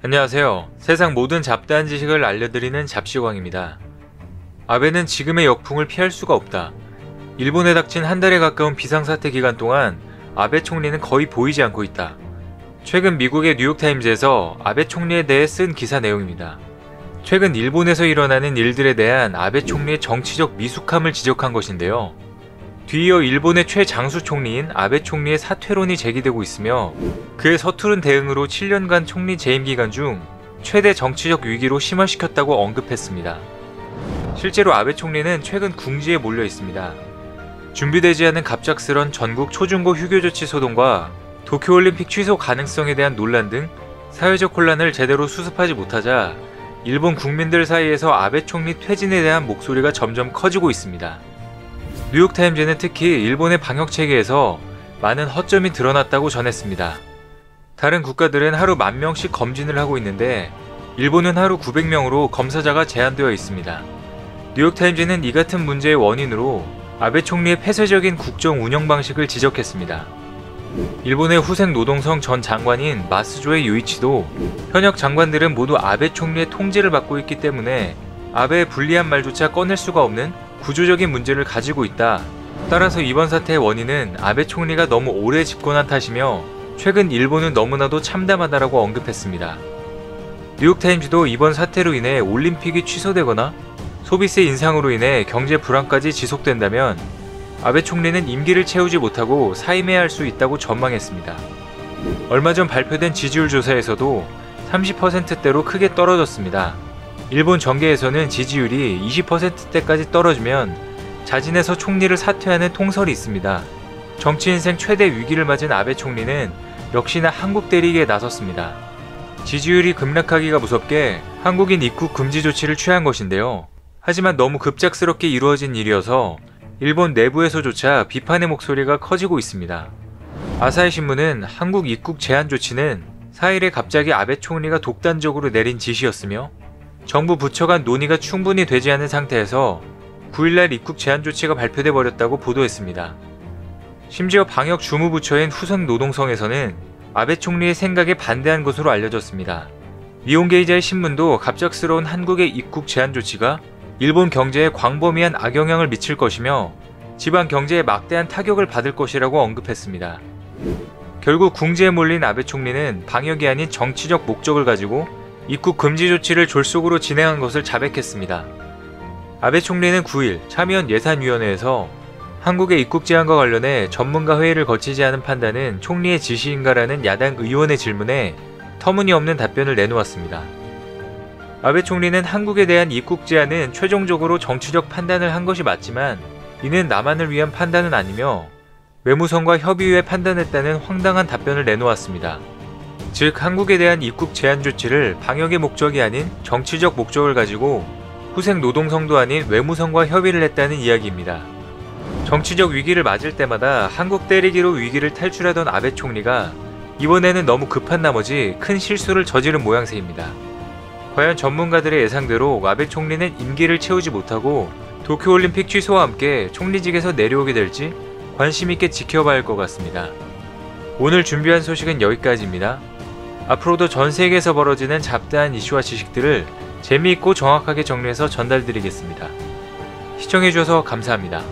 안녕하세요. 세상 모든 잡다한 지식을 알려드리는 잡시광입니다. 아베는 지금의 역풍을 피할 수가 없다. 일본에 닥친 한 달에 가까운 비상사태 기간 동안 아베 총리는 거의 보이지 않고 있다. 최근 미국의 뉴욕타임즈에서 아베 총리에 대해 쓴 기사 내용입니다. 최근 일본에서 일어나는 일들에 대한 아베 총리의 정치적 미숙함을 지적한 것인데요. 뒤이어 일본의 최장수 총리인 아베 총리의 사퇴론이 제기되고 있으며 그의 서투른 대응으로 7년간 총리 재임 기간 중 최대 정치적 위기로 심화시켰다고 언급했습니다. 실제로 아베 총리는 최근 궁지에 몰려 있습니다. 준비되지 않은 갑작스런 전국 초중고 휴교 조치 소동과 도쿄올림픽 취소 가능성에 대한 논란 등 사회적 혼란을 제대로 수습하지 못하자 일본 국민들 사이에서 아베 총리 퇴진에 대한 목소리가 점점 커지고 있습니다. 뉴욕타임즈는 특히 일본의 방역체계에서 많은 허점이 드러났다고 전했습니다. 다른 국가들은 하루 10,000명씩 검진을 하고 있는데 일본은 하루 900명으로 검사자가 제한되어 있습니다. 뉴욕타임즈는 이 같은 문제의 원인으로 아베 총리의 폐쇄적인 국정 운영 방식을 지적했습니다. 일본의 후생 노동성 전 장관인 마스조의 유이치도 현역 장관들은 모두 아베 총리의 통제를 받고 있기 때문에 아베의 불리한 말조차 꺼낼 수가 없는 구조적인 문제를 가지고 있다. 따라서 이번 사태의 원인은 아베 총리가 너무 오래 집권한 탓이며 최근 일본은 너무나도 참담하다라고 언급했습니다. 뉴욕타임즈도 이번 사태로 인해 올림픽이 취소되거나 소비세 인상으로 인해 경제 불안까지 지속된다면 아베 총리는 임기를 채우지 못하고 사임해야 할 수 있다고 전망했습니다. 얼마 전 발표된 지지율 조사에서도 30%대로 크게 떨어졌습니다. 일본 정계에서는 지지율이 20%대까지 떨어지면 자진해서 총리를 사퇴하는 통설이 있습니다. 정치 인생 최대 위기를 맞은 아베 총리는 역시나 한국 때리기에 나섰습니다. 지지율이 급락하기가 무섭게 한국인 입국 금지 조치를 취한 것인데요. 하지만 너무 급작스럽게 이루어진 일이어서 일본 내부에서조차 비판의 목소리가 커지고 있습니다. 아사히 신문은 한국 입국 제한 조치는 4일에 갑자기 아베 총리가 독단적으로 내린 지시였으며 정부 부처 간 논의가 충분히 되지 않은 상태에서 9일날 입국 제한 조치가 발표돼 버렸다고 보도했습니다. 심지어 방역 주무부처인 후생노동성에서는 아베 총리의 생각에 반대한 것으로 알려졌습니다. 니혼게이자의 신문도 갑작스러운 한국의 입국 제한 조치가 일본 경제에 광범위한 악영향을 미칠 것이며 지방 경제에 막대한 타격을 받을 것이라고 언급했습니다. 결국 궁지에 몰린 아베 총리는 방역이 아닌 정치적 목적을 가지고 입국 금지 조치를 졸속으로 진행한 것을 자백했습니다. 아베 총리는 9일 참의원 예산위원회에서 한국의 입국 제한과 관련해 전문가 회의를 거치지 않은 판단은 총리의 지시인가라는 야당 의원의 질문에 터무니없는 답변을 내놓았습니다. 아베 총리는 한국에 대한 입국 제한은 최종적으로 정치적 판단을 한 것이 맞지만 이는 남한을 위한 판단은 아니며 외무성과 협의 후에 판단했다는 황당한 답변을 내놓았습니다. 즉 한국에 대한 입국 제한 조치를 방역의 목적이 아닌 정치적 목적을 가지고 후생 노동성도 아닌 외무성과 협의를 했다는 이야기입니다. 정치적 위기를 맞을 때마다 한국 때리기로 위기를 탈출하던 아베 총리가 이번에는 너무 급한 나머지 큰 실수를 저지른 모양새입니다. 과연 전문가들의 예상대로 아베 총리는 임기를 채우지 못하고 도쿄올림픽 취소와 함께 총리직에서 내려오게 될지 관심있게 지켜봐야 할 것 같습니다. 오늘 준비한 소식은 여기까지입니다. 앞으로도 전 세계에서 벌어지는 잡다한 이슈와 지식들을 재미있고 정확하게 정리해서 전달드리겠습니다. 시청해주셔서 감사합니다.